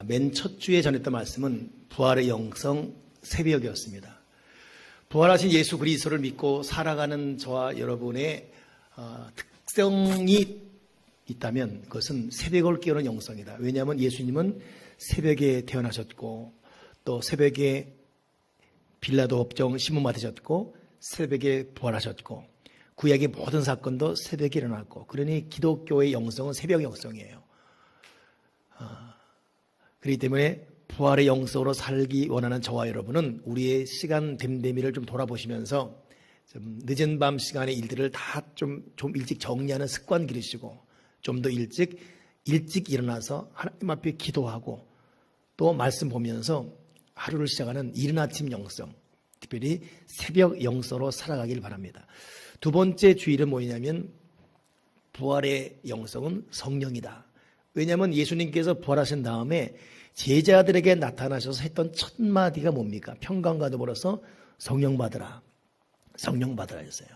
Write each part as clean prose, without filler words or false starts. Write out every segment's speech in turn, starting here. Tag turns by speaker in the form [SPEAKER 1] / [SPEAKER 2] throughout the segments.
[SPEAKER 1] 맨 첫 주에 전했던 말씀은 부활의 영성 새벽이었습니다. 부활하신 예수 그리스도를 믿고 살아가는 저와 여러분의 특성이 있다면 그것은 새벽을 깨우는 영성이다. 왜냐하면 예수님은 새벽에 태어나셨고 또 새벽에 빌라도 법정 신문 맡으셨고 새벽에 부활하셨고 구약의 모든 사건도 새벽에 일어났고 그러니 기독교의 영성은 새벽 영성이에요. 그렇기 때문에 부활의 영성으로 살기 원하는 저와 여러분은 우리의 시간 됨됨이를 좀 돌아보시면서 좀 늦은 밤 시간의 일들을 다 좀 일찍 정리하는 습관 기르시고 좀 더 일찍 일어나서 하나님 앞에 기도하고 또 말씀 보면서 하루를 시작하는 이른 아침 영성, 특별히 새벽 영성으로 살아가길 바랍니다. 두 번째 주일은 뭐냐면 부활의 영성은 성령이다. 왜냐하면 예수님께서 부활하신 다음에 제자들에게 나타나셔서 했던 첫 마디가 뭡니까? 평강과 더불어서 성령 받으라. 성령 받으라 했어요.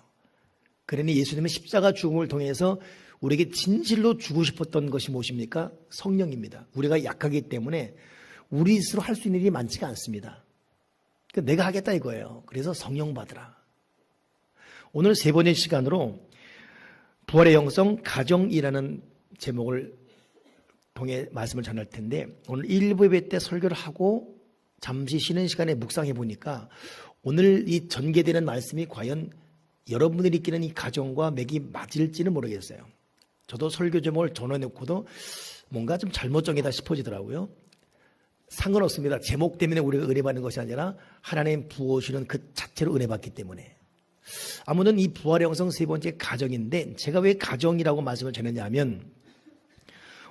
[SPEAKER 1] 그러니 예수님은 십자가 죽음을 통해서 우리에게 진실로 주고 싶었던 것이 무엇입니까? 성령입니다. 우리가 약하기 때문에 우리 스스로 할 수 있는 일이 많지가 않습니다. 그러니까 내가 하겠다 이거예요. 그래서 성령 받으라. 오늘 세 번째 시간으로 부활의 영성 가정이라는 제목을 통해 말씀을 전할 텐데 오늘 1부 예배 때 설교를 하고 잠시 쉬는 시간에 묵상해 보니까 오늘 이 전개되는 말씀이 과연 여러분들이 끼는 이 가정과 맥이 맞을지는 모르겠어요. 저도 설교 제목을 정해놓고도 뭔가 좀 잘못 정했다 싶어지더라고요. 상관없습니다. 제목 때문에 우리가 은혜 받는 것이 아니라 하나님 부어주시는 그 자체로 은혜 받기 때문에. 아무튼 이 부활의 영성 세 번째 가정인데 제가 왜 가정이라고 말씀을 전했냐면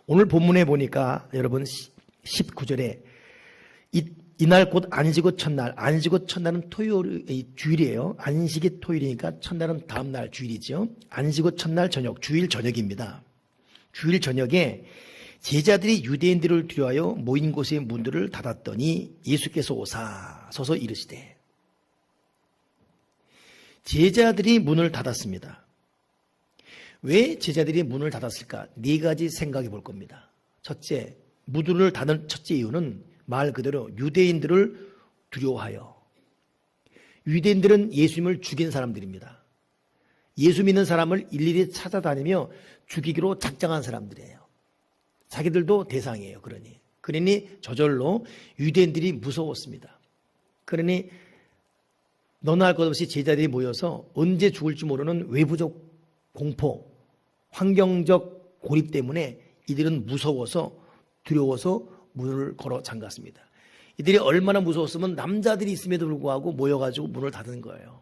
[SPEAKER 1] 오늘 본문에 보니까 여러분 19절에 이날 곧 안식옷 첫날, 안식옷 첫날은 주일이에요. 안식이 토요일이니까 첫날은 다음날 주일이죠. 안식옷 첫날 저녁, 주일 저녁입니다. 주일 저녁에 제자들이 유대인들을 두려워하여 모인 곳의 문들을 닫았더니 예수께서 오사 서서 이르시되 제자들이 문을 닫았습니다. 왜 제자들이 문을 닫았을까? 네 가지 생각해 볼 겁니다. 첫째, 문을 닫은 첫째 이유는 말 그대로 유대인들을 두려워하여. 유대인들은 예수님을 죽인 사람들입니다. 예수 믿는 사람을 일일이 찾아다니며 죽이기로 작정한 사람들이에요. 자기들도 대상이에요. 그러니 저절로 유대인들이 무서웠습니다. 그러니 너나 할 것 없이 제자들이 모여서 언제 죽을지 모르는 외부적 공포, 환경적 고립 때문에 이들은 무서워서 두려워서 문을 걸어 잠갔습니다. 이들이 얼마나 무서웠으면 남자들이 있음에도 불구하고 모여가지고 문을 닫은 거예요.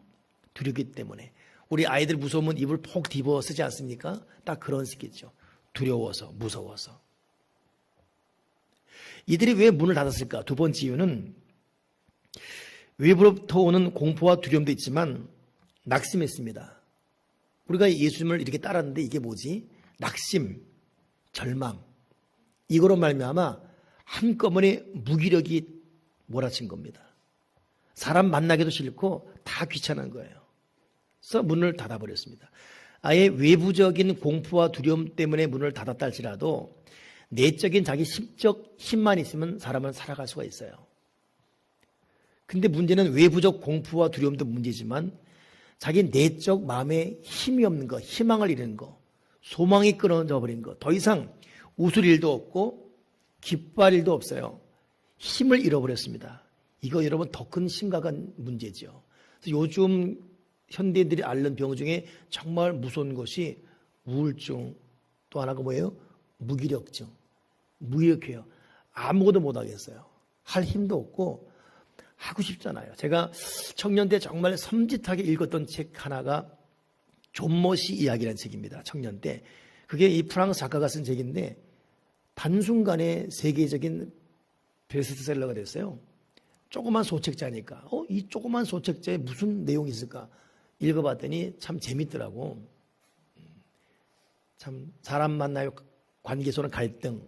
[SPEAKER 1] 두렵기 때문에. 우리 아이들 무서우면 입을 폭 뒤집어 쓰지 않습니까? 딱 그런 식이죠. 두려워서, 무서워서. 이들이 왜 문을 닫았을까? 두 번째 이유는 외부로부터 오는 공포와 두려움도 있지만 낙심했습니다. 우리가 예수님을 이렇게 따랐는데 이게 뭐지? 낙심, 절망. 이거로 말미암아 한꺼번에 무기력이 몰아친 겁니다. 사람 만나기도 싫고 다 귀찮은 거예요. 그래서 문을 닫아버렸습니다. 아예 외부적인 공포와 두려움 때문에 문을 닫았다 할지라도 내적인 자기 심적 힘만 있으면 사람은 살아갈 수가 있어요. 근데 문제는 외부적 공포와 두려움도 문제지만 자기 내적 마음에 힘이 없는 거, 희망을 잃은 거, 소망이 끊어져 버린 거, 더 이상 웃을 일도 없고 기뻐할 일도 없어요. 힘을 잃어버렸습니다. 이거 여러분 더 큰 심각한 문제죠. 그래서 요즘 현대인들이 앓는 병 중에 정말 무서운 것이 우울증, 또 하나가 뭐예요? 무기력증. 무기력해요. 아무것도 못하겠어요. 할 힘도 없고 하고 싶잖아요. 제가 청년 때 정말 섬찟하게 읽었던 책 하나가 존머시 이야기라는 책입니다. 청년 때. 그게 이 프랑스 작가가 쓴 책인데 단순간에 세계적인 베스트셀러가 됐어요. 조그만 소책자니까 이 조그만 소책자에 무슨 내용이 있을까 읽어봤더니 참 재밌더라고. 참 사람 만나요 관계에서는 갈등,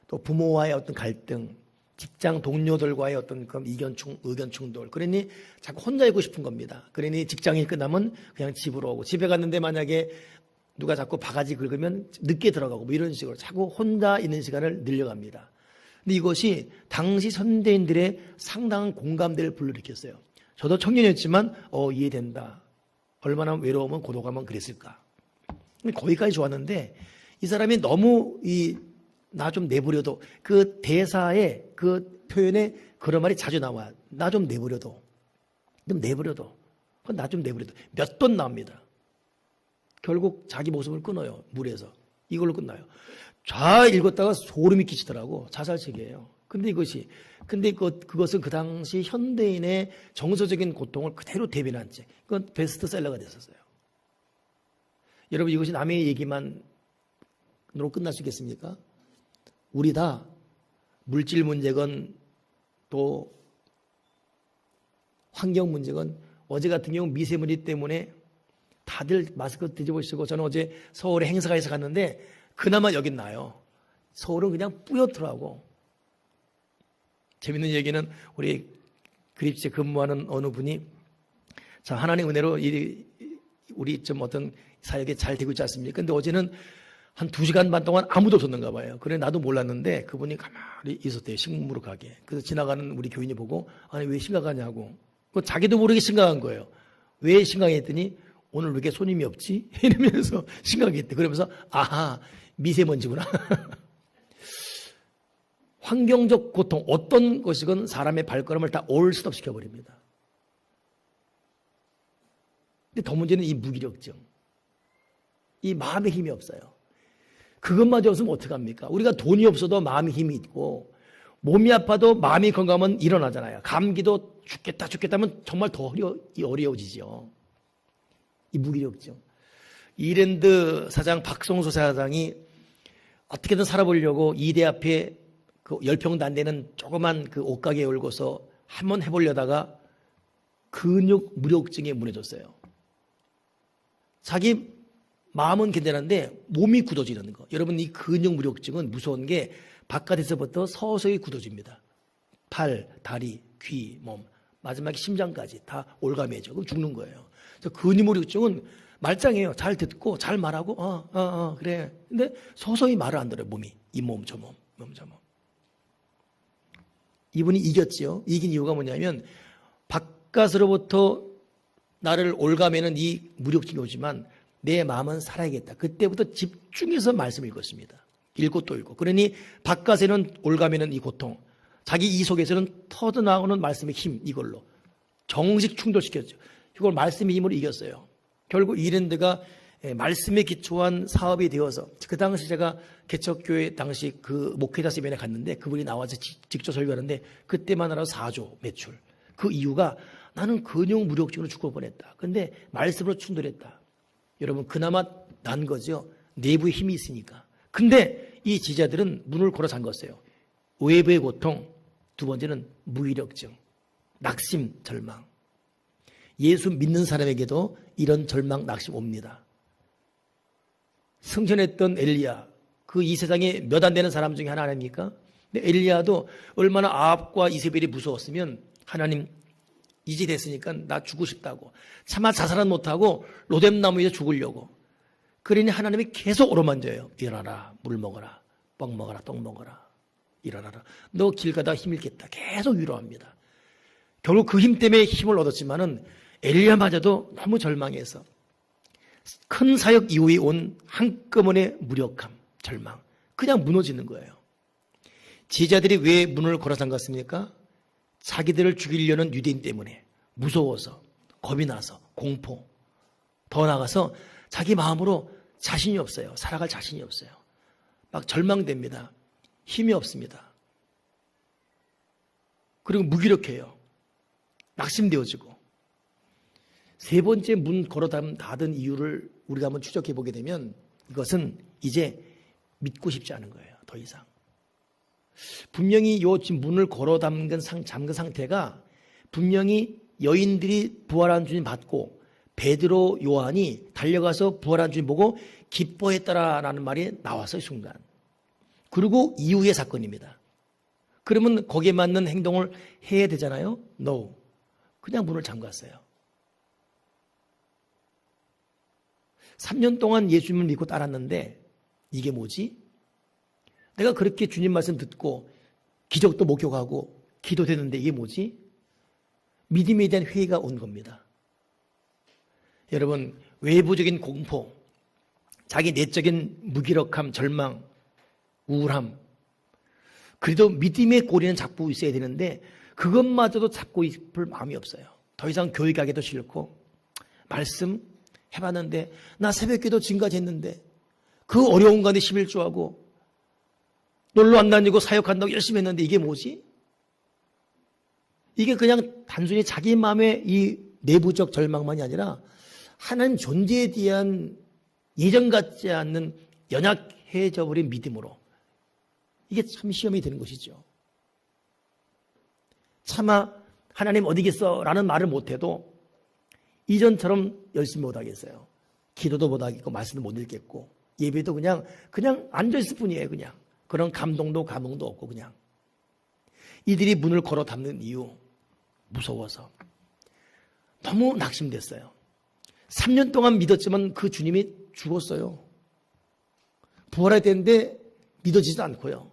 [SPEAKER 1] 또 부모와의 어떤 갈등, 직장 동료들과의 어떤 그런 의견 충돌. 그러니 자꾸 혼자 있고 싶은 겁니다. 그러니 직장이 끝나면 그냥 집으로 오고, 집에 갔는데 만약에 누가 자꾸 바가지 긁으면 늦게 들어가고 뭐 이런 식으로 자꾸 혼자 있는 시간을 늘려갑니다. 근데 이것이 당시 현대인들의 상당한 공감대를 불러일으켰어요. 저도 청년이었지만 이해된다. 얼마나 외로우면 고독하면 그랬을까. 거기까지 좋았는데 이 사람이 너무 나 좀 내버려둬. 그 대사에 그 표현에 그런 말이 자주 나와요. 나 좀 내버려둬. 좀 내버려둬. 나 좀 내버려둬. 몇 번 나옵니다. 결국 자기 목숨을 끊어요. 물에서. 이걸로 끝나요. 잘 읽었다가 소름이 끼치더라고. 자살책이에요. 근데 그것은 그 당시 현대인의 정서적인 고통을 그대로 대변한 책. 그건 베스트셀러가 됐었어요. 여러분, 이것이 남의 얘기만으로 끝날 수 있겠습니까? 우리 다 물질 문제건 또 환경 문제건 어제 같은 경우 미세먼지 때문에 다들 마스크 뒤집으시고 저는 어제 서울에 행사가 있어 갔는데 그나마 여긴 나요. 서울은 그냥 뿌옇더라고. 재밌는 얘기는 우리 그립스에 근무하는 어느 분이 자, 하나님 은혜로 우리 좀 어떤 사역에 잘 되고 있지 않습니까? 근데 어제는 한 2시간 반 동안 아무도 없었는가 봐요. 그래 나도 몰랐는데 그분이 가만히 있었대요. 식물로 가게. 그래서 지나가는 우리 교인이 보고 아니 왜 심각하냐고. 자기도 모르게 심각한 거예요. 왜 심각했더니 오늘 왜 이렇게 손님이 없지? 이러면서 심각했대. 그러면서 아하 미세먼지구나. 환경적 고통 어떤 것이건 사람의 발걸음을 다 올스톱 시켜버립니다. 근데 더 문제는 이 무기력증. 이 마음의 힘이 없어요. 그것마저 없으면 어떡합니까? 우리가 돈이 없어도 마음의 힘이 있고 몸이 아파도 마음이 건강하면 일어나잖아요. 감기도 죽겠다 하면 정말 더 어려워지죠. 이 무기력증. 이랜드 사장 박성수 사장이 어떻게든 살아보려고 이대 앞에 그 10평도 안 되는 조그만 그 옷가게 열고서 한번 해보려다가 근육 무력증에 무너졌어요. 자기 마음은 괜찮은데 몸이 굳어지는 거. 여러분 이 근육 무력증은 무서운 게 바깥에서부터 서서히 굳어집니다. 팔, 다리, 귀, 몸, 마지막에 심장까지 다 올가매져. 그럼 죽는 거예요. 근육 무력증은 말짱해요. 잘 듣고 잘 말하고 그래. 근데 서서히 말을 안 들어요. 몸이. 이 몸, 저 몸, 저 몸. 이분이 이겼지요. 이긴 이유가 뭐냐면 바깥으로부터 나를 올가매는 이 무력증이 오지만 내 마음은 살아야겠다. 그때부터 집중해서 말씀을 읽었습니다. 읽고 또 읽고. 그러니 바깥에는 올가매는 이 고통, 자기 이 속에서는 터져나오는 말씀의 힘, 이걸로 정식 충돌시켰죠. 이걸 말씀의 힘으로 이겼어요. 결국 이랜드가 말씀에 기초한 사업이 되어서 그 당시 제가 개척교회 당시 그 목회자 세미나에 갔는데 그분이 나와서 직접 설교하는데 그때만 하라도 4조 매출. 그 이유가 나는 근육 무력증으로 죽을 뻔했다. 근데 말씀으로 충돌했다. 여러분 그나마 난 거죠. 내부에 힘이 있으니까. 근데 이 지자들은 문을 걸어 잠갔어요. 외부의 고통, 두 번째는 무기력증, 낙심, 절망. 예수 믿는 사람에게도 이런 절망, 낙심 옵니다. 승천했던 엘리야, 그 이 세상에 몇 안 되는 사람 중에 하나 아닙니까? 근데 엘리야도 얼마나 아합과 이세벨이 무서웠으면 하나님 이제 됐으니까 나 죽고 싶다고 차마 자살은 못하고 로뎀나무 위에 죽으려고 그러니 하나님이 계속 오로만져요. 일어나라, 물 먹어라, 뻥 먹어라, 떡 먹어라, 일어나라. 너 길 가다 힘들겠다. 계속 위로합니다. 결국 그 힘 때문에 힘을 얻었지만은 엘리야마저도 너무 절망해서 큰 사역 이후에 온 한꺼번에 무력함, 절망, 그냥 무너지는 거예요. 제자들이 왜 문을 걸어 잠갔습니까? 자기들을 죽이려는 유대인 때문에 무서워서, 겁이 나서, 공포. 더 나아가서 자기 마음으로 자신이 없어요. 살아갈 자신이 없어요. 막 절망됩니다. 힘이 없습니다. 그리고 무기력해요. 낙심되어지고. 세 번째 문 걸어 닫은 이유를 우리가 한번 추적해 보게 되면 이것은 이제 믿고 싶지 않은 거예요. 더 이상. 분명히 요 지금 문을 걸어 잠근 상태가 분명히 여인들이 부활한 주님 받고 베드로 요한이 달려가서 부활한 주님 보고 기뻐했더라라는 말이 나왔어요. 순간. 그리고 이후의 사건입니다. 그러면 거기에 맞는 행동을 해야 되잖아요. No. 그냥 문을 잠갔어요. 3년 동안 예수님을 믿고 따랐는데 이게 뭐지? 내가 그렇게 주님 말씀 듣고 기적도 목격하고 기도되는데 이게 뭐지? 믿음에 대한 회의가 온 겁니다. 여러분, 외부적인 공포, 자기 내적인 무기력함, 절망, 우울함, 그래도 믿음의 고리는 잡고 있어야 되는데 그것마저도 잡고 있을 마음이 없어요. 더 이상 교회 가기도 싫고, 말씀 해봤는데 나 새벽기도 지금까지 했는데 그 어려운 가운데 11조하고 놀러 안 다니고 사역한다고 열심히 했는데 이게 뭐지? 이게 그냥 단순히 자기 마음의 이 내부적 절망만이 아니라 하나님 존재에 대한 예전 같지 않는 연약해져 버린 믿음으로, 이게 참 시험이 되는 것이죠. 차마 하나님 어디 계어? 라는 말을 못해도 이전처럼 열심히 못하겠어요. 기도도 못하겠고 말씀도 못 읽겠고 예배도 그냥 앉아있을 뿐이에요. 그냥 그런 감동도 감흥도 없고, 그냥 이들이 문을 걸어 닫는 이유, 무서워서, 너무 낙심됐어요. 3년 동안 믿었지만 그 주님이 죽었어요. 부활해야 되는데 믿어지지도 않고요.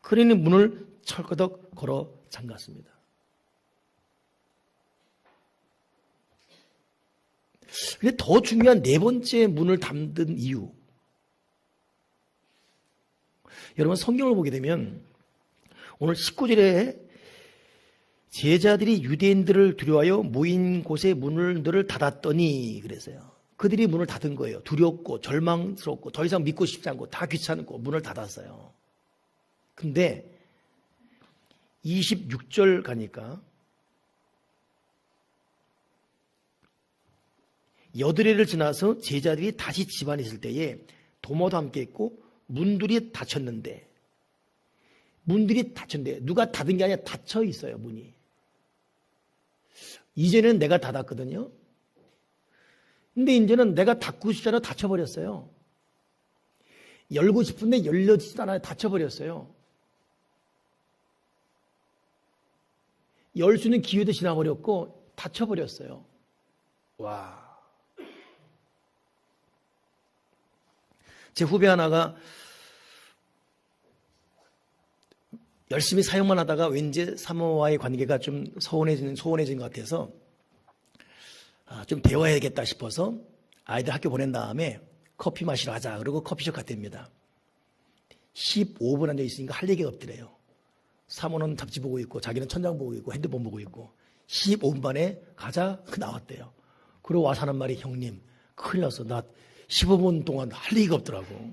[SPEAKER 1] 그러니 문을 철거덕 걸어 잠갔습니다. 근데 더 중요한 네 번째 문을 닫은 이유, 여러분 성경을 보게 되면 오늘 19절에 제자들이 유대인들을 두려워하여 모인 곳에 문을 늘 닫았더니 그랬어요. 그들이 문을 닫은 거예요. 두렵고 절망스럽고 더 이상 믿고 싶지 않고 다 귀찮고 문을 닫았어요. 근데 26절 가니까 여드레를 지나서 제자들이 다시 집안에 있을 때에 도마도 함께 있고 문들이 닫혔는데, 누가 닫은 게 아니라 닫혀 있어요. 문이. 이제는 내가 닫았거든요. 근데 이제는 내가 닫고 싶잖아, 닫혀버렸어요. 열고 싶은데 열려지지도 않아요. 닫혀버렸어요. 열 수 있는 기회도 지나버렸고 닫혀버렸어요. 와. 제 후배 하나가 열심히 사역만 하다가 왠지 사모와의 관계가 좀 소원해진 것 같아서 좀 배워야겠다 싶어서 아이들 학교 보낸 다음에 커피 마시러 가자. 그러고 커피숍 갔답니다. 15분 앉아 있으니까 할 얘기가 없더래요. 사모는 잡지 보고 있고 자기는 천장 보고 있고 핸드폰 보고 있고 15분 만에 가자 나왔대요. 그러고 와서 하는 말이, 형님 큰일 났어. 나 15분 동안 할 얘기가 없더라고.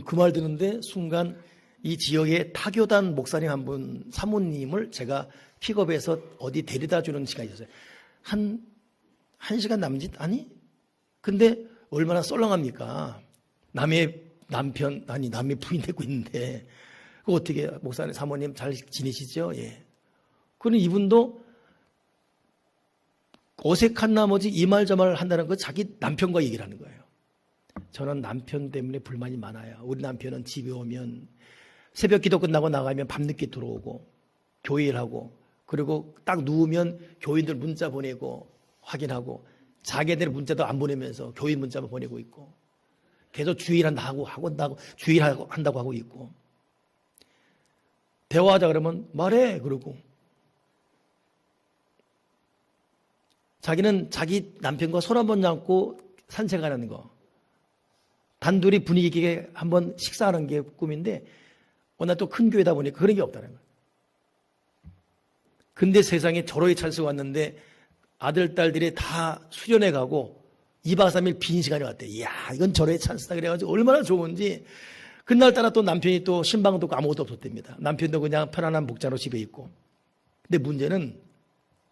[SPEAKER 1] 그 말 듣는데 순간 이 지역의 타교단 목사님 한 분, 사모님을 제가 픽업해서 어디 데려다 주는 시간이 있었어요. 한 시간 남짓? 아니? 근데 얼마나 썰렁합니까? 남의 남편, 남의 부인 되고 있는데, 그거 어떻게, 목사님, 사모님 잘 지내시죠? 예. 그럼 이분도 어색한 나머지 이 말 저 말 한다는 건 자기 남편과 얘기를 하는 거예요. 저는 남편 때문에 불만이 많아요. 우리 남편은 집에 오면 새벽 기도 끝나고 나가면 밤늦게 들어오고 교회를 하고, 그리고 딱 누우면 교인들 문자 보내고 확인하고, 자기들 문자도 안 보내면서 교인 문자만 보내고 있고, 계속 주일한다고 한다고 주일한다고 하고 있고, 대화하자 그러면 말해 그러고, 자기는 자기 남편과 손 한번 잡고 산책하는 거, 단둘이 분위기 있게 한번 식사하는 게 꿈인데, 워낙 또 큰 교회다 보니까 그런 게 없다는 거예요. 근데 세상에 절호의 찬스가 왔는데 아들, 딸들이 다 수련회 가고 2박 3일 빈 시간이 왔대. 이야, 이건 절호의 찬스다. 그래가지고 얼마나 좋은지, 그날따라 또 남편이 또 신방도 없고 아무것도 없었답니다. 남편도 그냥 편안한 목자로 집에 있고. 근데 문제는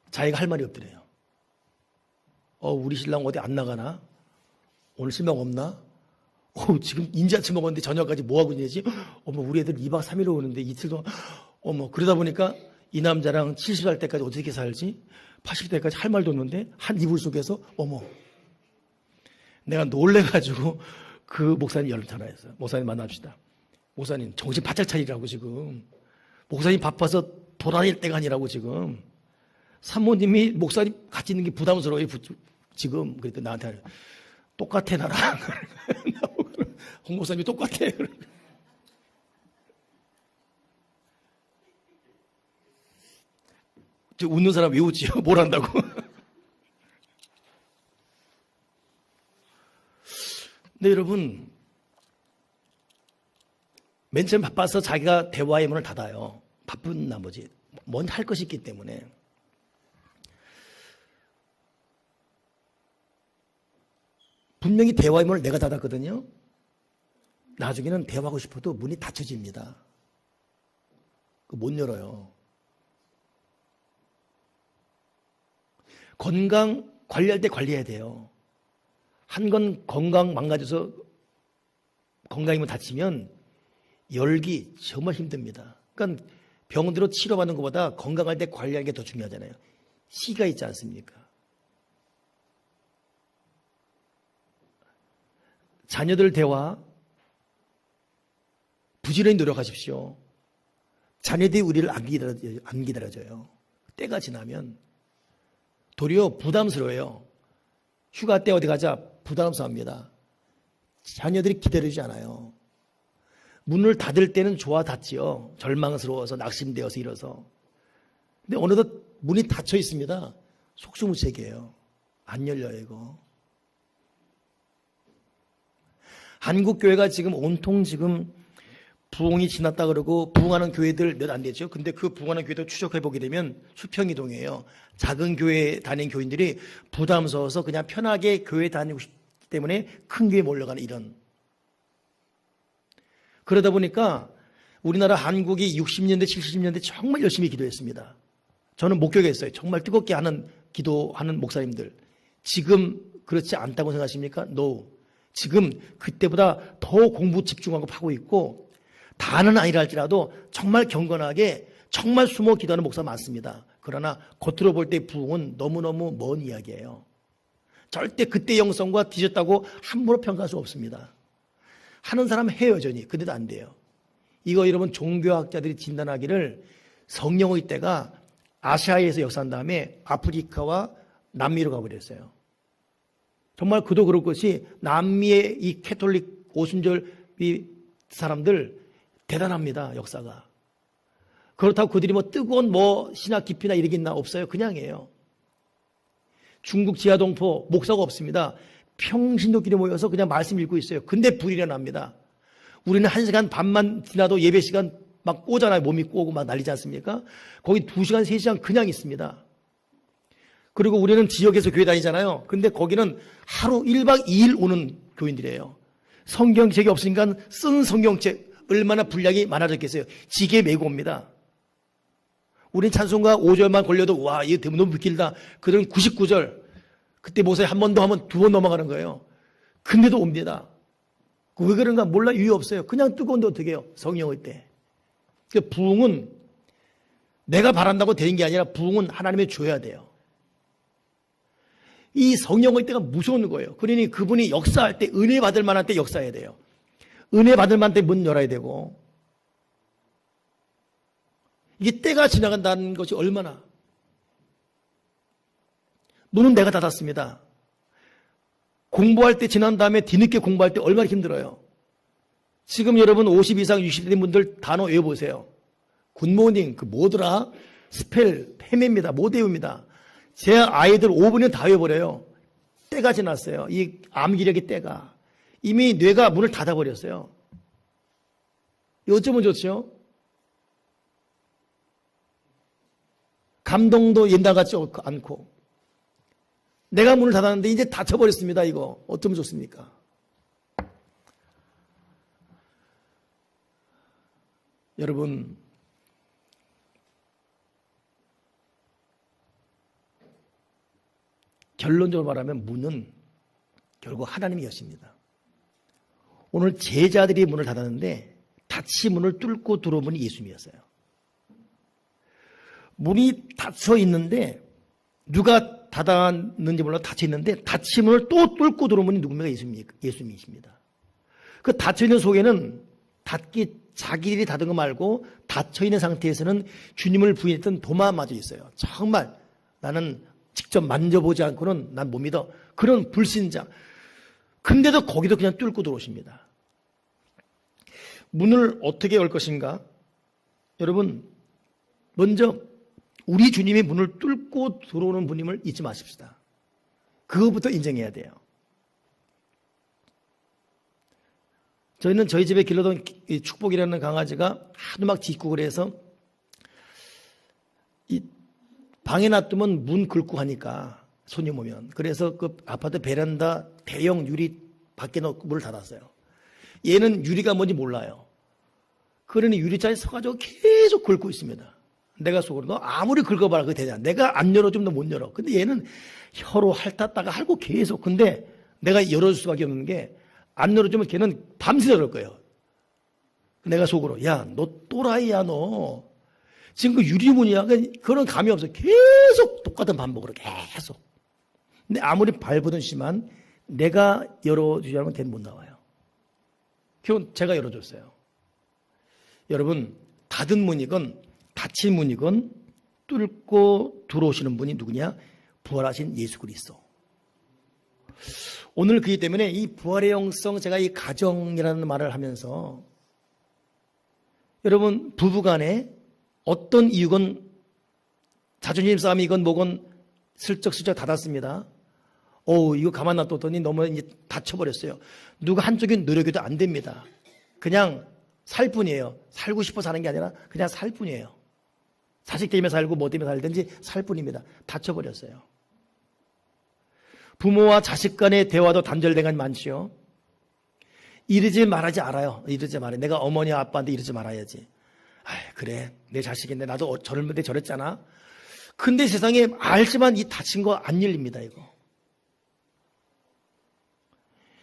[SPEAKER 1] 자기가 할 말이 없더래요. 우리 신랑 어디 안 나가나? 오늘 신방 없나? 지금 인제 아침 먹었는데 저녁까지 뭐하고 지내지? 우리 애들 2박 3일 오는데 이틀 동안, 그러다 보니까 이 남자랑 70살 때까지 어떻게 살지? 80대까지 할 말도 없는데 한 이불 속에서, 내가 놀래가지고 그 목사님 연락 전화했어요. 목사님 만납시다. 목사님 정신 바짝 차리라고 지금. 목사님 바빠서 돌아다닐 때가 아니라고 지금. 사모님이 목사님 같이 있는 게 부담스러워요 지금. 그랬더니 나한테 똑같아 나랑. 홍 목사님이 똑같아. 저 웃는 사람 왜 웃지요? 뭘 한다고? 근데 여러분, 맨 처음 바빠서 자기가 대화의 문을 닫아요. 바쁜 나머지. 뭔 할 것이 있기 때문에. 분명히 대화의 문을 내가 닫았거든요. 나중에는 대화하고 싶어도 문이 닫혀집니다. 못 열어요. 건강 관리할 때 관리해야 돼요. 한 건 건강 망가져서 건강이면 다치면 열기 정말 힘듭니다. 그러니까 병으로 치료받는 것보다 건강할 때 관리하는 게 더 중요하잖아요. 시가 있지 않습니까? 자녀들 대화 부지런히 노력하십시오. 자녀들이 우리를 안 기다려줘요. 때가 지나면 도리어 부담스러워요. 휴가 때 어디 가자 부담스럽습니다. 자녀들이 기다리지 않아요. 문을 닫을 때는 좋아 닫지요. 절망스러워서 낙심되어서 이러서. 근데 어느덧 문이 닫혀 있습니다. 속수무책이에요. 안 열려요 이거. 한국 교회가 지금 온통 지금 부흥이 지났다 그러고 부흥하는 교회들 몇 안 되죠. 근데 그 부흥하는 교회도 추적해 보게 되면 수평이동이에요. 작은 교회 다니는 교인들이 부담스러워서 그냥 편하게 교회 다니고 싶기 때문에 큰 교회에 몰려가는 이런. 그러다 보니까 우리나라 한국이 60년대 70년대 정말 열심히 기도했습니다. 저는 목격했어요. 정말 뜨겁게 하는 기도하는 목사님들. 지금 그렇지 않다고 생각하십니까? No. 지금 그때보다 더 공부 집중하고 하고 있고 다는 아니라 할지라도 정말 경건하게 정말 숨어 기도하는 목사 많습니다. 그러나 겉으로 볼 때 부흥은 너무너무 먼 이야기예요. 절대 그때 영성과 뒤졌다고 함부로 평가할 수 없습니다. 하는 사람 해요 여전히. 근데도 안 돼요. 이거 여러분 종교학자들이 진단하기를 성령의 때가 아시아에서 역사한 다음에 아프리카와 남미로 가버렸어요. 정말 그도 그럴 것이 남미의 이 캐톨릭 오순절 이 사람들 대단합니다. 역사가. 그렇다고 그들이 뭐 뜨거운 뭐 신학 깊이나 이런 게 있나 없어요. 그냥이에요. 중국 지하동포 목사가 없습니다. 평신도끼리 모여서 그냥 말씀 읽고 있어요. 근데 불이 일어납니다. 우리는 1시간 반만 지나도 예배 시간 막 꼬잖아요. 몸이 꼬고 막 난리지 않습니까? 거기 2시간, 3시간 그냥 있습니다. 그리고 우리는 지역에서 교회 다니잖아요. 근데 거기는 하루 1박 2일 오는 교인들이에요. 성경책이 없으니까 쓴 성경책 얼마나 분량이 많아졌겠어요. 지게 메고 옵니다. 우린 찬송가 5절만 걸려도 와, 이거 너무 길다. 그들은 99절. 그때 모세 한 번 더 하면 2번 넘어가는 거예요. 근데도 옵니다. 왜 그런가 몰라 이유 없어요. 그냥 뜨거운데 어떻게 해요? 성령의 때. 그러니까 부흥은 내가 바란다고 되는 게 아니라 부흥은 하나님이 줘야 돼요. 이 성령의 때가 무서운 거예요. 그러니 그분이 역사할 때 은혜 받을 만한 때 역사해야 돼요. 은혜 받을 만한 때 문 열어야 되고 이게 때가 지나간다는 것이 얼마나 문은 내가 닫았습니다. 공부할 때 지난 다음에 뒤늦게 공부할 때 얼마나 힘들어요. 지금 여러분 50 이상 60대 된 분들 단어 외워보세요. 굿모닝 그 뭐더라? 스펠 헤매입니다. 못 외웁니다. 제 아이들 5분이면 다 외워버려요. 때가 지났어요. 이 암기력의 때가. 이미 뇌가 문을 닫아버렸어요. 어쩌면 좋죠? 감동도 옛날 같지 않고. 내가 문을 닫았는데 이제 닫혀버렸습니다. 이거 어쩌면 좋습니까? 여러분 결론적으로 말하면 문은 결국 하나님이 여십니다. 오늘 제자들이 문을 닫았는데 닫힌 문을 뚫고 들어온 분이 예수님이었어요. 문이 닫혀 있는데 누가 닫았는지 몰라 닫혀 있는데 닫힌 문을 또 뚫고 들어온 분이 누굽니까? 예수님이십니다. 그 닫혀 있는 속에는 자기들이 닫은 거 말고 닫혀 있는 상태에서는 주님을 부인했던 도마마저 있어요. 정말 나는 직접 만져보지 않고는 난 못 믿어. 그런 불신자. 근데도 거기도 그냥 뚫고 들어오십니다. 문을 어떻게 열 것인가? 여러분, 먼저 우리 주님이 문을 뚫고 들어오는 분임을 잊지 마십시다. 그거부터 인정해야 돼요. 저희는 저희 집에 길러던 축복이라는 강아지가 하도 막 짖고 그래서 이 방에 놔두면 문 긁고 하니까 손님 오면. 그래서 그 아파트 베란다 대형 유리 밖에 넣고 문을 닫았어요. 얘는 유리가 뭔지 몰라요. 그러니 유리자리에 서가지고 계속 긁고 있습니다. 내가 속으로 너 아무리 긁어봐라 그게 되냐. 내가 안 열어주면 너 못 열어. 근데 얘는 혀로 핥았다가 핥고 계속. 근데 내가 열어줄 수밖에 없는 게 안 열어주면 걔는 밤새 열을 거예요. 내가 속으로 야 너 또라이야 너. 지금 그 유리문이야. 그런 감이 없어. 계속 똑같은 반복으로 계속. 근데 아무리 발버둥 치면 내가 열어주지 않으면 걔는 못 나와요. 결국 제가 열어줬어요. 여러분 닫은 문이건 닫힌 문이건 뚫고 들어오시는 분이 누구냐? 부활하신 예수 그리스도. 오늘 그렇기 때문에 이 부활의 영성, 제가 이 가정이라는 말을 하면서 여러분 부부간에 어떤 이유건 자존심 싸움이건 뭐건 슬쩍슬쩍 닫았습니다. 이거 가만 놔뒀더니 너무 이제 다쳐버렸어요. 누가 한쪽이 노력해도 안 됩니다. 그냥 살 뿐이에요. 살고 싶어 사는 게 아니라 그냥 살 뿐이에요. 자식 때문에 살고 뭐 때문에 살든지 살 뿐입니다. 다쳐버렸어요. 부모와 자식 간의 대화도 단절된 건 많지요. 이러지 말하지 알아요. 이러지 말아요. 내가 어머니 아빠한테 이러지 말아야지. 그래 내 자식인데 나도 저럴 때 저랬잖아. 근데 세상에 알지만 이 다친 거 안 열립니다. 이거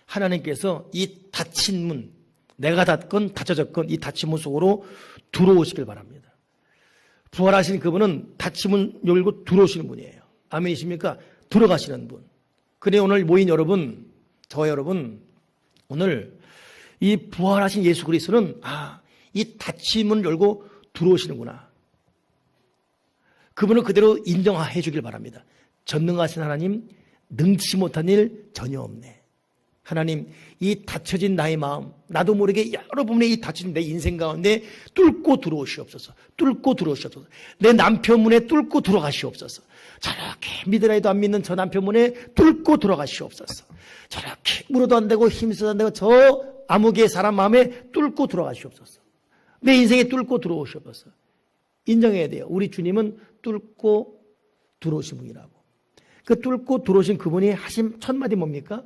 [SPEAKER 1] 하나님께서 이 닫힌 문, 내가 닫건 닫혀졌건 이 닫힌 문 속으로 들어오시길 바랍니다. 부활하신 그분은 닫힌 문 열고 들어오시는 분이에요. 아멘이십니까? 들어가시는 분. 그래 오늘 모인 여러분, 저 여러분, 오늘 이 부활하신 예수 그리스도는 이 닫힌 문을 열고 들어오시는구나. 그분을 그대로 인정해 주길 바랍니다. 전능하신 하나님, 능치 못한 일 전혀 없네. 하나님, 이 닫혀진 나의 마음, 나도 모르게 여러 부분의 이 닫혀진 내 인생 가운데 뚫고 들어오시옵소서. 뚫고 들어오시옵소서. 내 남편 문에 뚫고 들어가시옵소서. 저렇게 믿으라 해도 안 믿는 저 남편 문에 뚫고 들어가시옵소서. 저렇게 물어도 안 되고 힘써도 안 되고 저 아무개 사람 마음에 뚫고 들어가시옵소서. 내 인생에 뚫고 들어오시옵소서. 인정해야 돼요. 우리 주님은 뚫고 들어오신 분이라고. 그 뚫고 들어오신 그분이 하신 첫 마디 뭡니까?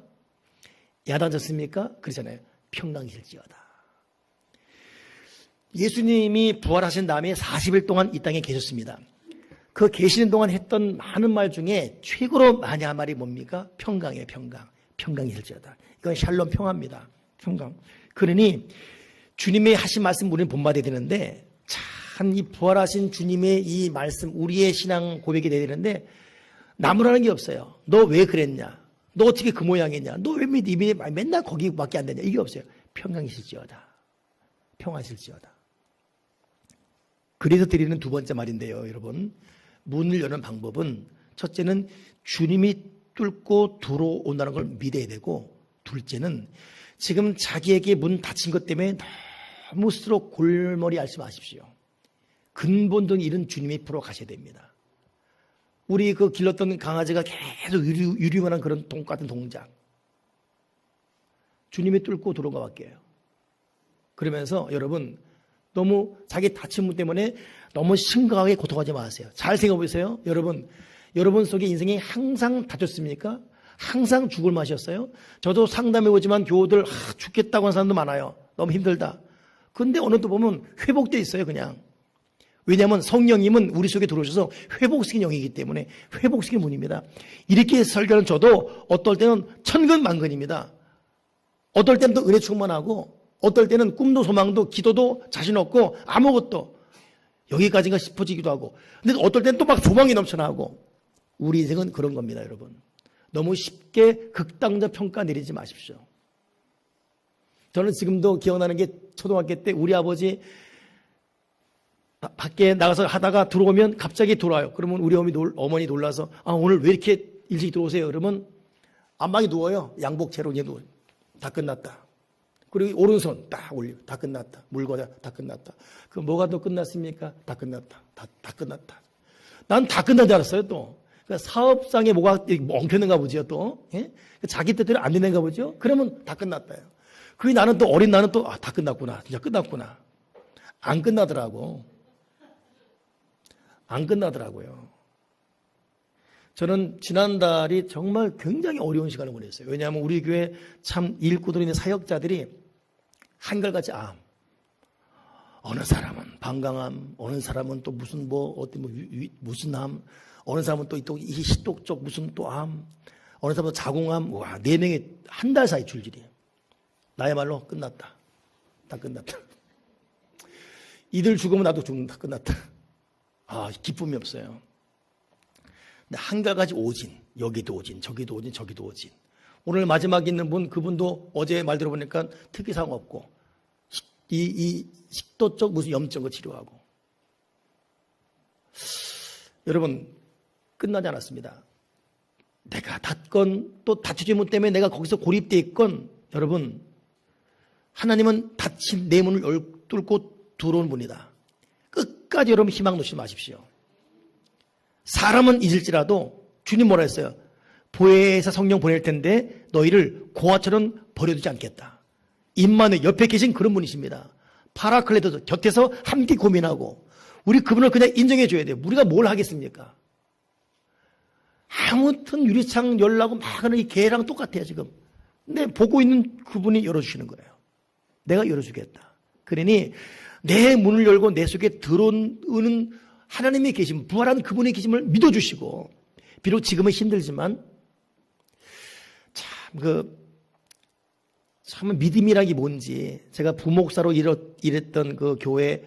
[SPEAKER 1] 야단졌습니까? 그러잖아요. 평강이실지어다. 예수님이 부활하신 다음에 40일 동안 이 땅에 계셨습니다. 그 계시는 동안 했던 많은 말 중에 최고로 많이 한 말이 뭡니까? 평강이에요. 평강. 평강이실지어다. 이건 샬롬 평화입니다. 평강. 그러니 주님의 하신 말씀 우리는 본받아야 되는데 참 이 부활하신 주님의 이 말씀 우리의 신앙 고백이 돼야 되는데 나무라는 게 없어요. 너 왜 그랬냐? 너 어떻게 그 모양이냐? 너 왜 맨날 거기밖에 안 되냐? 이게 없어요. 평강이실지어다. 평화실지어다. 그래서 드리는 두 번째 말인데요, 여러분. 문을 여는 방법은 첫째는 주님이 뚫고 들어온다는 걸 믿어야 되고, 둘째는 지금 자기에게 문 닫힌 것 때문에 너무 스스로 골머리 앓지 마십시오. 근본적인 일은 주님이 풀어 가셔야 됩니다. 우리 그 길렀던 강아지가 계속 유리만한 그런 똑같은 동작. 주님이 뚫고 들어온 것 같게요. 그러면서 여러분 너무 자기 다친 문 때문에 너무 심각하게 고통하지 마세요. 잘 생각해 보세요. 여러분 속에 인생이 항상 다쳤습니까? 항상 죽을 맛이었어요? 저도 상담해 보지만 교우들 죽겠다고 하는 사람도 많아요. 너무 힘들다. 근데 어느 또 보면 회복돼 있어요. 그냥. 왜냐하면 성령님은 우리 속에 들어오셔서 회복시킨 영이기 때문에 회복시킨 분입니다. 이렇게 설교는 저도 어떨 때는 천근만근입니다. 어떨 때는 또 은혜 충만하고 어떨 때는 꿈도 소망도 기도도 자신 없고 아무것도 여기까지인가 싶어지기도 하고 근데 어떨 때는 또 막 소망이 넘쳐나고 우리 인생은 그런 겁니다. 여러분 너무 쉽게 극단적 평가 내리지 마십시오. 저는 지금도 기억나는 게 초등학교 때 우리 아버지 밖에 나가서 하다가 들어오면 갑자기 들어와요. 그러면 우리 어머니 놀라서 오늘 왜 이렇게 일찍 들어오세요? 그러면 안방에 누워요. 양복채로 이제 누워요. 다 끝났다. 그리고 오른손 딱 올리고 다 끝났다. 물거다 다 끝났다. 그 뭐가 더 끝났습니까? 다 끝났다. 다 끝났다. 난 다 끝난 줄 알았어요, 또. 그러니까 사업상에 뭐가 엉켰는가 보죠, 또. 예? 자기 뜻대로 안 되는가 보죠? 그러면 다 끝났다요. 그게 나는 또, 어린 나는 또, 다 끝났구나. 진짜 끝났구나. 안 끝나더라고. 안 끝나더라고요. 저는 지난달이 정말 굉장히 어려운 시간을 보냈어요. 왜냐하면 우리 교회 참 일꾼들이 있는 사역자들이 한결같이 암. 어느 사람은 방광암, 어느 사람은 또 무슨 무슨 암, 어느 사람은 또 이 시독적 무슨 또 암, 어느 사람은 자궁암, 와, 4명이 한 달 사이 줄줄이. 나야말로 끝났다. 다 끝났다. 이들 죽으면 나도 죽는다. 끝났다. 기쁨이 없어요. 근데 한결같이 오진, 여기도 오진, 저기도 오진, 저기도 오진. 오늘 마지막에 있는 분, 그분도 어제 말 들어보니까 특이사항 없고, 이 식도적 무슨 염증 거 치료하고. 여러분, 끝나지 않았습니다. 내가 닫건 또 닫혀진 문 때문에 내가 거기서 고립되어 있건, 여러분, 하나님은 닫힌 내 문을 뚫고 들어온 분이다. 끝까지 여러분 희망 놓지 마십시오. 사람은 잊을지라도 주님 뭐라 했어요? 보혜사 성령 보낼 텐데 너희를 고아처럼 버려두지 않겠다. 임마누엘 옆에 계신 그런 분이십니다. 파라클레토 곁에서 함께 고민하고 우리 그분을 그냥 인정해 줘야 돼요. 우리가 뭘 하겠습니까? 아무튼 유리창 열라고 막 하는 이 개랑 똑같아요 지금. 근데 보고 있는 그분이 열어주시는 거예요. 내가 열어주겠다. 그러니 내 문을 열고 내 속에 들어오는 하나님이 계심, 부활한 그분의 계심을 믿어주시고, 비록 지금은 힘들지만 참 믿음이라기 뭔지, 제가 부목사로 일했던 그 교회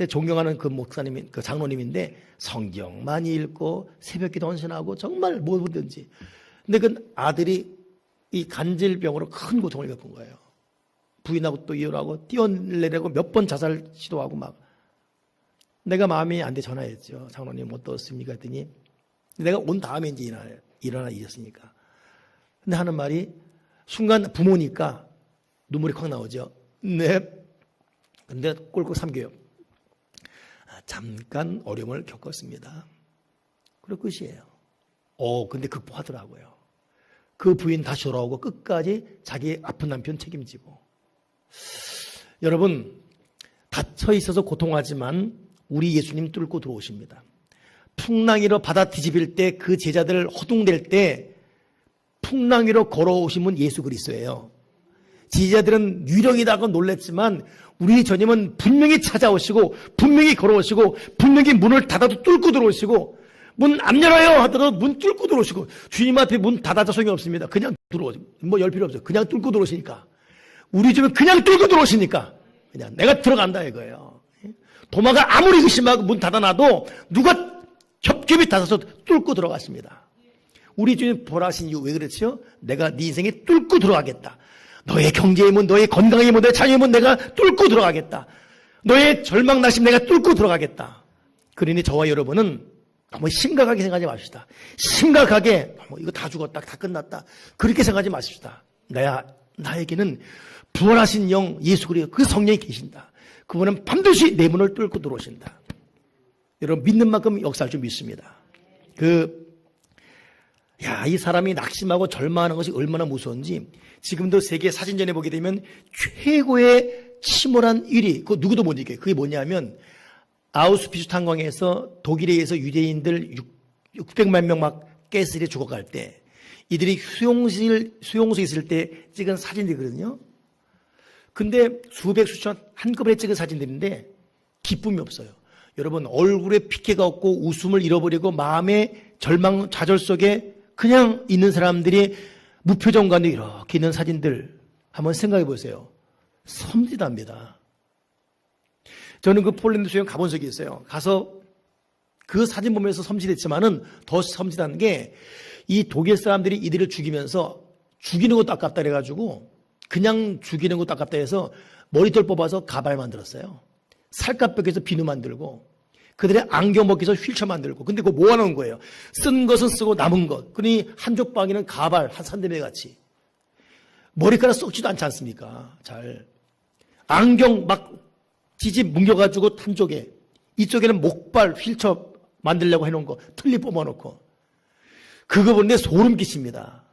[SPEAKER 1] 존경하는 그 목사님, 그 장로님인데 성경 많이 읽고 새벽기도 헌신하고 정말 뭐든지. 근데 그 아들이 이 간질병으로 큰 고통을 겪은 거예요. 부인하고 또 이혼하고 뛰어내려고 몇 번 자살 시도하고 막. 내가 마음이 안 돼 전화했죠. 장로님 어떻습니까? 했더니 내가 온 다음에 이제 일어나 있었으니까. 근데 하는 말이 순간 부모니까 눈물이 콱 나오죠. 네. 근데 꼴꼴 삼겨요. 잠깐 어려움을 겪었습니다. 그리고 끝이에요. 근데 극복하더라고요. 그 부인 다시 돌아오고 끝까지 자기 아픈 남편 책임지고. 여러분, 닫혀 있어서 고통하지만 우리 예수님 뚫고 들어오십니다. 풍랑이로 바다 뒤집힐 때 그 제자들 허둥댈 때 풍랑이로 걸어오신 분 예수 그리스도예요. 제자들은 유령이다고 놀랬지만 우리 주님은 분명히 찾아오시고 분명히 걸어오시고 분명히 문을 닫아도 뚫고 들어오시고 문 안 열어요 하더라도 문 뚫고 들어오시고 주님 앞에 문 닫아도 소용이 없습니다. 그냥 들어오죠. 뭐 열 필요 없어요. 그냥 뚫고 들어오시니까. 우리 집은 그냥 뚫고 들어오시니까 그냥 내가 들어간다 이거예요. 도마가 아무리 의심하고 문 닫아놔도 누가 겹겹이 닫아서 뚫고 들어갔습니다. 우리 주님 보라신 이유 왜 그렇죠? 내가 네 인생에 뚫고 들어가겠다. 너의 경제의 문, 너의 건강의 문, 너의 자녀의 문 내가 뚫고 들어가겠다. 너의 절망 나심 내가 뚫고 들어가겠다. 그러니 저와 여러분은 너무 심각하게 생각하지 마십시다. 심각하게 이거 다 죽었다, 다 끝났다 그렇게 생각하지 마십시다. 나에게는 부활하신 영 예수 그리스도 그 성령이 계신다. 그분은 반드시 내 문을 뚫고 들어오신다. 여러분 믿는 만큼 역사할 줄 믿습니다. 이 사람이 낙심하고 절망하는 것이 얼마나 무서운지 지금도 세계 사진전에 보게 되면 최고의 침몰한 1위, 그거 누구도 못 이겨요. 그게 뭐냐면 아우슈비츠 탄광에서 독일에 의해서 유대인들 600만 명 막 가스에 죽어갈 때 이들이 수용소에 있을 때 찍은 사진들이거든요. 근데 수백 수천 한꺼번에 찍은 사진들인데 기쁨이 없어요. 여러분 얼굴에 피해가 없고 웃음을 잃어버리고 마음의 절망 좌절 속에 그냥 있는 사람들이 무표정 가운데 이렇게 있는 사진들 한번 생각해 보세요. 섬찟합니다. 저는 그 폴란드 수영 가본 적이 있어요. 가서 그 사진 보면서 섬찟했지만은 더 섬찟한 게 이 독일 사람들이 이들을 죽이면서 죽이는 것도 아깝다 그래가지고 그냥 죽이는 것도 아깝다 해서 머리털 뽑아서 가발 만들었어요. 살갗벽에서 비누 만들고 그들의 안경 벗겨서 휠체어 만들고. 근데 그거 모아놓은 거예요. 쓴 것은 쓰고 남은 것. 그러니 한쪽 방에는 가발 한 3대매 같이. 머리카락 썩지도 않지 않습니까? 잘. 안경 막 지지 뭉겨가지고 한쪽에. 이쪽에는 목발 휠체어 만들려고 해놓은 거 틀니 뽑아놓고 그거 보는데 소름 끼칩니다.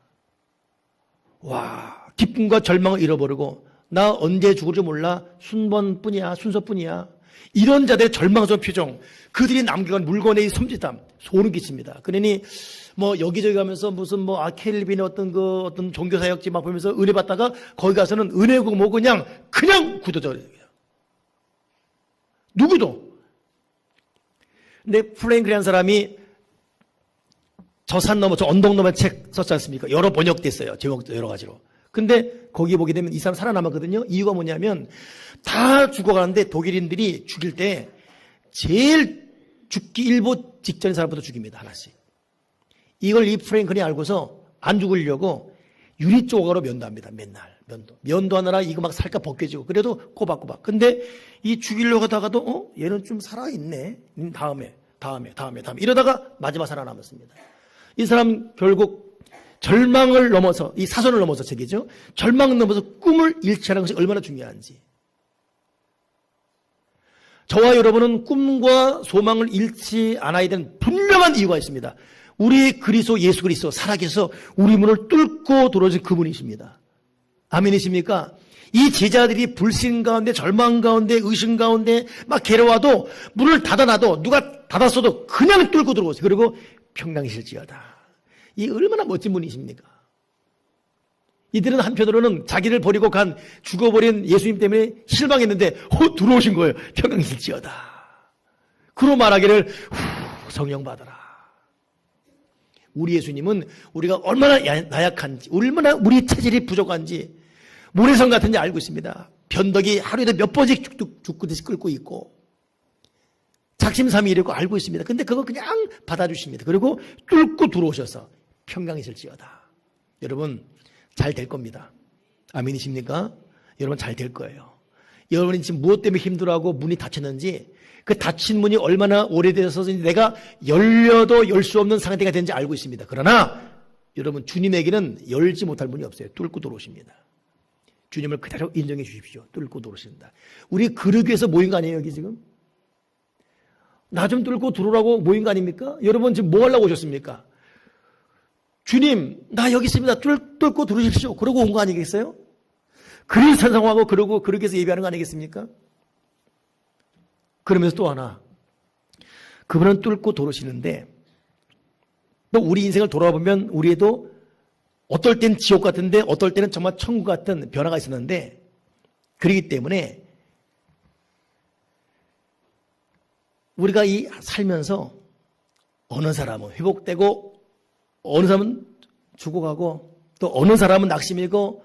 [SPEAKER 1] 와, 기쁨과 절망을 잃어버리고 나 언제 죽을지 몰라 순번뿐이야, 순서뿐이야. 이런 자들의 절망스러운 표정, 그들이 남겨간 물건의 섬찟함, 소름 끼칩니다. 그러니 뭐 여기저기 가면서 무슨 뭐 켈빈의 어떤 종교 사역지 막 보면서 은혜 받다가 거기 가서는 은혜고 뭐 그냥 굳어져 버려요. 누구도. 근데 프랭클이라는 사람이 저 산 넘어 저 언덕 넘어 책 썼지 않습니까? 여러 번역됐어요. 제목도 여러 가지로. 근데 거기 보게 되면 이 사람 살아남았거든요. 이유가 뭐냐면 다 죽어가는데 독일인들이 죽일 때 제일 죽기 일보 직전의 사람부터 죽입니다. 하나씩. 이걸 이 프랭클이 알고서 안 죽으려고 유리 조각으로 면도합니다. 맨날 면도하느라 이거 막 살까 벗겨지고 그래도 꼬박꼬박. 근데 이 죽이려고 하다가도 얘는 좀 살아있네. 다음에 이러다가 마지막 살아남았습니다. 이 사람 결국 절망을 넘어서 이 사선을 넘어서 책이죠. 절망을 넘어서 꿈을 잃지 않은 것이 얼마나 중요한지. 저와 여러분은 꿈과 소망을 잃지 않아야 되는 분명한 이유가 있습니다. 우리 그리스도 예수 그리스도 살아계셔서 우리 문을 뚫고 들어오신 그분이십니다. 아멘이십니까? 이 제자들이 불신 가운데 절망 가운데 의심 가운데 막 괴로워도 문을 닫아놔도 누가 닫았어도 그냥 뚫고 들어오세요. 그리고 평강이실지어다. 이 얼마나 멋진 분이십니까? 이들은 한편으로는 자기를 버리고 죽어버린 예수님 때문에 실망했는데 들어오신 거예요. 평강이실지어다. 그로 말하기를 성령 받아라. 우리 예수님은 우리가 얼마나 나약한지, 얼마나 우리 체질이 부족한지, 모래성 같은지 알고 있습니다. 변덕이 하루에도 몇 번씩 죽듯이 끓고 있고, 작심삼이 이러고 알고 있습니다. 근데 그거 그냥 받아주십니다. 그리고 뚫고 들어오셔서 평강이실지어다. 여러분, 잘 될 겁니다. 아멘이십니까? 여러분, 잘 될 거예요. 여러분이 지금 무엇 때문에 힘들어하고 문이 닫혔는지, 그 닫힌 문이 얼마나 오래돼서 내가 열려도 열 수 없는 상태가 된지 알고 있습니다. 그러나 여러분, 주님에게는 열지 못할 문이 없어요. 뚫고 들어오십니다. 주님을 그대로 인정해 주십시오. 뚫고 들어오신다. 우리 그러기 위해서 모인 거 아니에요, 여기 지금? 나 좀 뚫고 들어오라고 모인 거 아닙니까? 여러분 지금 뭐 하려고 오셨습니까? 주님, 나 여기 있습니다. 뚫고 들어오십시오. 그러고 온 거 아니겠어요? 그래서 찬송하고 그러기 위해서 예배하는 거 아니겠습니까? 그러면서 또 하나, 그분은 뚫고 들어오시는데 또 우리 인생을 돌아보면 우리에도 어떨 땐 지옥 같은데 어떨 때는 정말 천국 같은 변화가 있었는데, 그렇기 때문에 우리가 살면서 어느 사람은 회복되고 어느 사람은 죽어가고 또 어느 사람은 낙심이고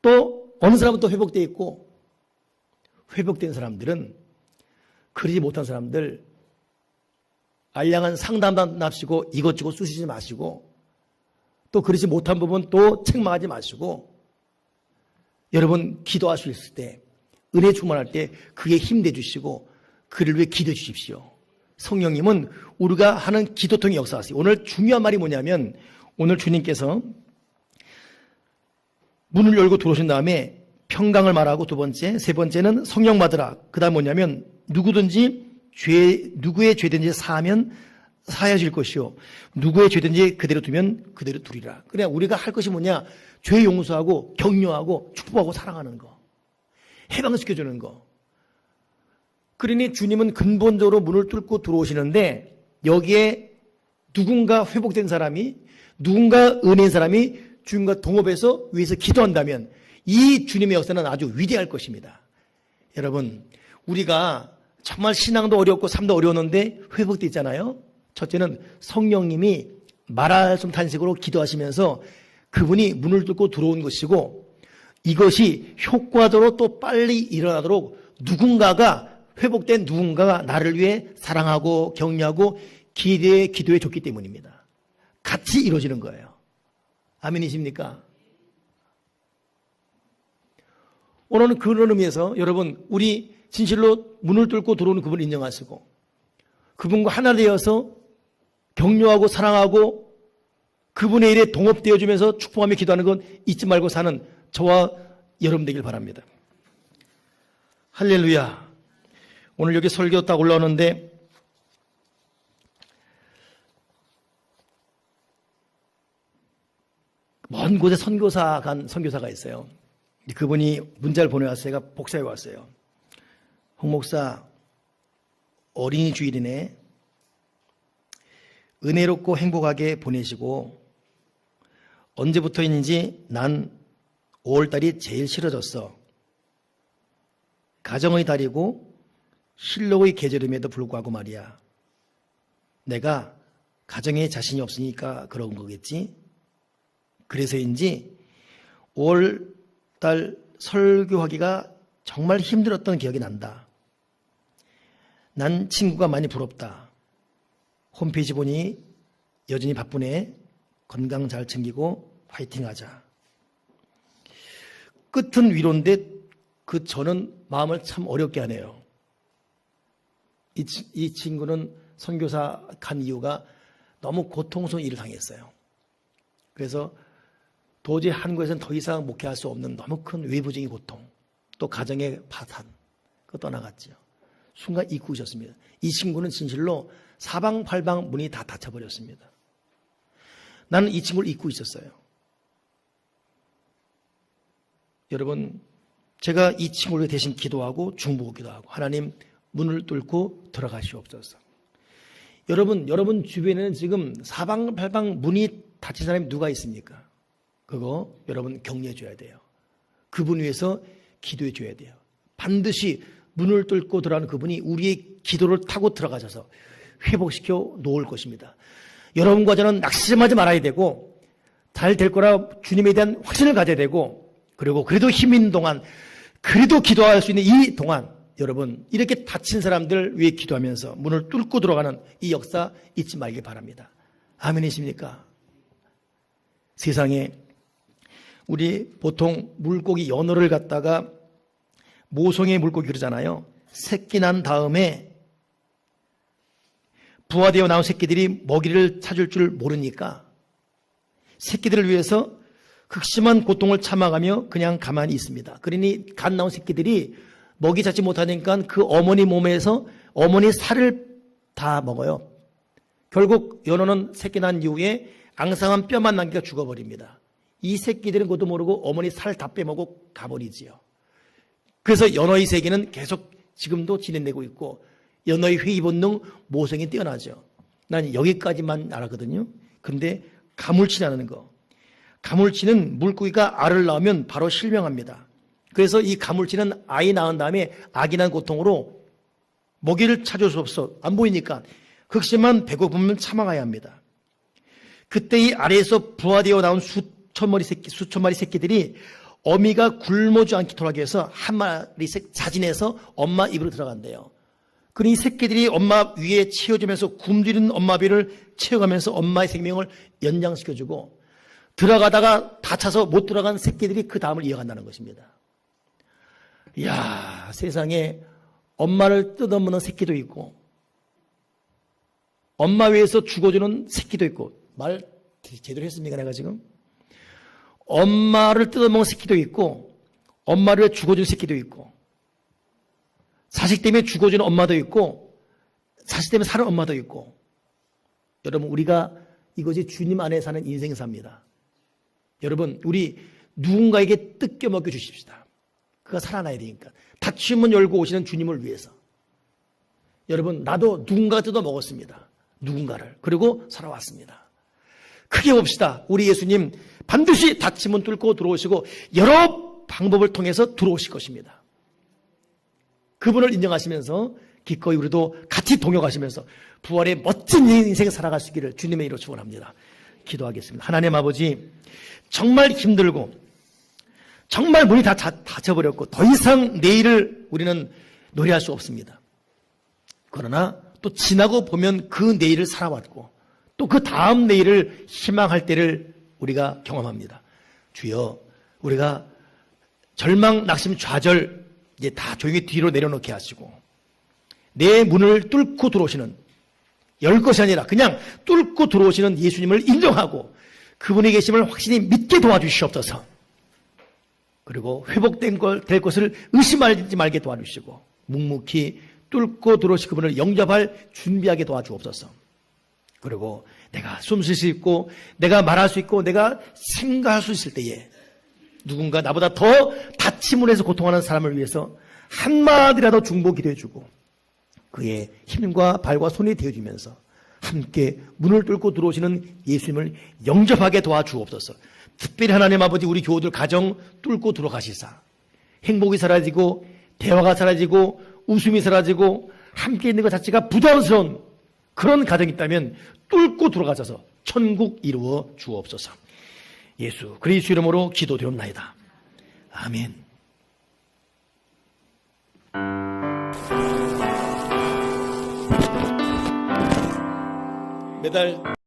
[SPEAKER 1] 또 어느 사람은 또 회복되어 있고, 회복된 사람들은 그러지 못한 사람들 알량한 상담도 납시고 이것저것 쑤시지 마시고, 또 그러지 못한 부분 또 책망하지 마시고, 여러분 기도할 수 있을 때 은혜 충만할 때 그에 힘내 주시고 그를 위해 기도해 주십시오. 성령님은 우리가 하는 기도통의 역사하세요. 오늘 중요한 말이 뭐냐면, 오늘 주님께서 문을 열고 들어오신 다음에 평강을 말하고 두 번째, 세 번째는 성령 받으라. 그 다음 뭐냐면 누구의 죄든지 사하면 사해질 것이요 누구의 죄든지 그대로 두면 그대로 두리라. 그냥 우리가 할 것이 뭐냐? 죄 용서하고 격려하고 축복하고 사랑하는 거, 해방시켜주는 거. 그러니 주님은 근본적으로 문을 뚫고 들어오시는데, 여기에 누군가 회복된 사람이, 누군가 은혜인 사람이 주님과 동업해서 위해서 기도한다면 이 주님의 역사는 아주 위대할 것입니다. 여러분, 우리가 정말 신앙도 어렵고 삶도 어려웠는데 회복돼 있잖아요. 첫째는 성령님이 말할 수 없는 탄식으로 기도하시면서 그분이 문을 뚫고 들어온 것이고, 이것이 효과적으로 또 빨리 일어나도록 누군가가, 회복된 누군가가 나를 위해 사랑하고 격려하고 기도해 줬기 때문입니다. 같이 이루어지는 거예요. 아멘이십니까? 오늘은 그런 의미에서 여러분, 우리 진실로 문을 뚫고 들어오는 그분을 인정하시고 그분과 하나 되어서 격려하고 사랑하고 그분의 일에 동업되어 주면서 축복하며 기도하는 건 잊지 말고 사는 저와 여러분 되길 바랍니다. 할렐루야. 오늘 여기 설교 딱 올라오는데 먼 곳에 선교사 간 선교사가 있어요. 그분이 문자를 보내왔어요. 제가 복사해 왔어요. 홍 목사, 어린이 주일이네. 은혜롭고 행복하게 보내시고, 언제부터인지 난 5월달이 제일 싫어졌어. 가정의 달이고 실록의 계절임에도 불구하고 말이야. 내가 가정에 자신이 없으니까 그런 거겠지. 그래서인지 5월달 설교하기가 정말 힘들었던 기억이 난다. 난 친구가 많이 부럽다. 홈페이지 보니 여전히 바쁘네. 건강 잘 챙기고 화이팅하자. 끝은 위로인데 저는 마음을 참 어렵게 하네요. 이 친구는 선교사 간 이유가 너무 고통스러운 일을 당했어요. 그래서 도저히 한국에서는 더 이상 목회할 수 없는 너무 큰 외부적인 고통, 또 가정의 파탄, 그거 떠나갔죠. 순간 잊고 있었습니다. 이 친구는 진실로 사방팔방 문이 다 닫혀버렸습니다. 나는 이 친구를 잊고 있었어요. 여러분, 제가 이 친구를 대신 기도하고 중보기도 하고, 하나님 문을 뚫고 들어가시옵소서. 여러분 주변에는 지금 사방팔방 문이 닫힌 사람이 누가 있습니까? 그거 여러분 격려해 줘야 돼요. 그분 위해서 기도해 줘야 돼요. 반드시 문을 뚫고 들어가는 그분이 우리의 기도를 타고 들어가셔서 회복시켜 놓을 것입니다. 여러분과 저는 낙심하지 말아야 되고, 잘 될 거라 주님에 대한 확신을 가져야 되고, 그리고 그래도 힘 있는 동안, 그래도 기도할 수 있는 이 동안, 여러분 이렇게 다친 사람들 위해 기도하면서 문을 뚫고 들어가는 이 역사 잊지 말기 바랍니다. 아멘이십니까? 세상에 우리 보통 물고기 연어를 갖다가 모성의 물고기 그러잖아요. 새끼 난 다음에 부화되어 나온 새끼들이 먹이를 찾을 줄 모르니까 새끼들을 위해서 극심한 고통을 참아가며 그냥 가만히 있습니다. 그러니 갓 나온 새끼들이 먹이 찾지 못하니까 그 어머니 몸에서 어머니 살을 다 먹어요. 결국 연어는 새끼 난 이후에 앙상한 뼈만 남겨 죽어버립니다. 이 새끼들은 그것도 모르고 어머니 살 다 빼먹고 가버리지요. 그래서 연어의 세계는 계속 지금도 진행되고 있고, 연어의 회의 본능, 모성이 뛰어나죠. 난 여기까지만 알았거든요. 그런데 가물치라는 거, 가물치는 물고기가 알을 낳으면 바로 실명합니다. 그래서 이 가물치는 아이 낳은 다음에 아기 난 고통으로 먹이를 찾을 수 없어. 안 보이니까 극심한 배고픔을 참아가야 합니다. 그때 이 아래에서 부화되어 나온 수천 마리 새끼들이 어미가 굶어지 않도록 해서 한 마리씩 자진해서 엄마 입으로 들어간대요. 그러니 새끼들이 엄마 위에 채워주면서 굶주린 엄마 배를 채워가면서 엄마의 생명을 연장시켜주고, 들어가다가 다쳐서 못 들어간 새끼들이 그 다음을 이어간다는 것입니다. 이야, 세상에 엄마를 뜯어먹는 새끼도 있고, 엄마 위에서 죽어주는 새끼도 있고, 말 제대로 했습니까 내가 지금? 엄마를 뜯어먹는 새끼도 있고, 엄마를 위해 죽어주는 새끼도 있고, 자식 때문에 죽어주는 엄마도 있고, 자식 때문에 사는 엄마도 있고. 여러분, 우리가 이것이 주님 안에 사는 인생사입니다. 여러분, 우리 누군가에게 뜯겨 먹여 주십시다. 그가 살아나야 되니까. 닫힌 문 열고 오시는 주님을 위해서. 여러분, 나도 누군가 뜯어 먹었습니다. 누군가를. 그리고 살아왔습니다. 크게 봅시다. 우리 예수님 반드시 닫힌 문 뚫고 들어오시고 여러 방법을 통해서 들어오실 것입니다. 그분을 인정하시면서 기꺼이 우리도 같이 동역하시면서 부활의 멋진 인생 살아갈 수 있기를 주님의 이름으로 축원합니다. 기도하겠습니다. 하나님 아버지, 정말 힘들고 정말 문이 다 닫혀버렸고 더 이상 내일을 우리는 노래할 수 없습니다. 그러나 또 지나고 보면 그 내일을 살아왔고 또 그 다음 내일을 희망할 때를 우리가 경험합니다. 주여, 우리가 절망, 낙심, 좌절 이제 다 조용히 뒤로 내려놓게 하시고 내 문을 뚫고 들어오시는, 열 것이 아니라 그냥 뚫고 들어오시는 예수님을 인정하고 그분이 계심을 확실히 믿게 도와주시옵소서. 그리고 회복된 될 것을 의심하지 말게 도와주시고 묵묵히 뚫고 들어오신 그분을 영접할 준비하게 도와주옵소서. 그리고 내가 숨 쉴 수 있고 내가 말할 수 있고 내가 생각할 수 있을 때에 누군가 나보다 더 다침을 해서 고통하는 사람을 위해서 한마디라도 중보 기도해주고 그의 힘과 발과 손이 되어주면서 함께 문을 뚫고 들어오시는 예수님을 영접하게 도와주옵소서. 특별히 하나님 아버지 우리 교우들 가정 뚫고 들어가시사 행복이 사라지고 대화가 사라지고 웃음이 사라지고 함께 있는 것 자체가 부담스러운 그런 가정이 있다면 뚫고 들어가셔서 천국 이루어 주옵소서. 예수 그리스도 이름으로 기도드립나이다. 아멘. 매달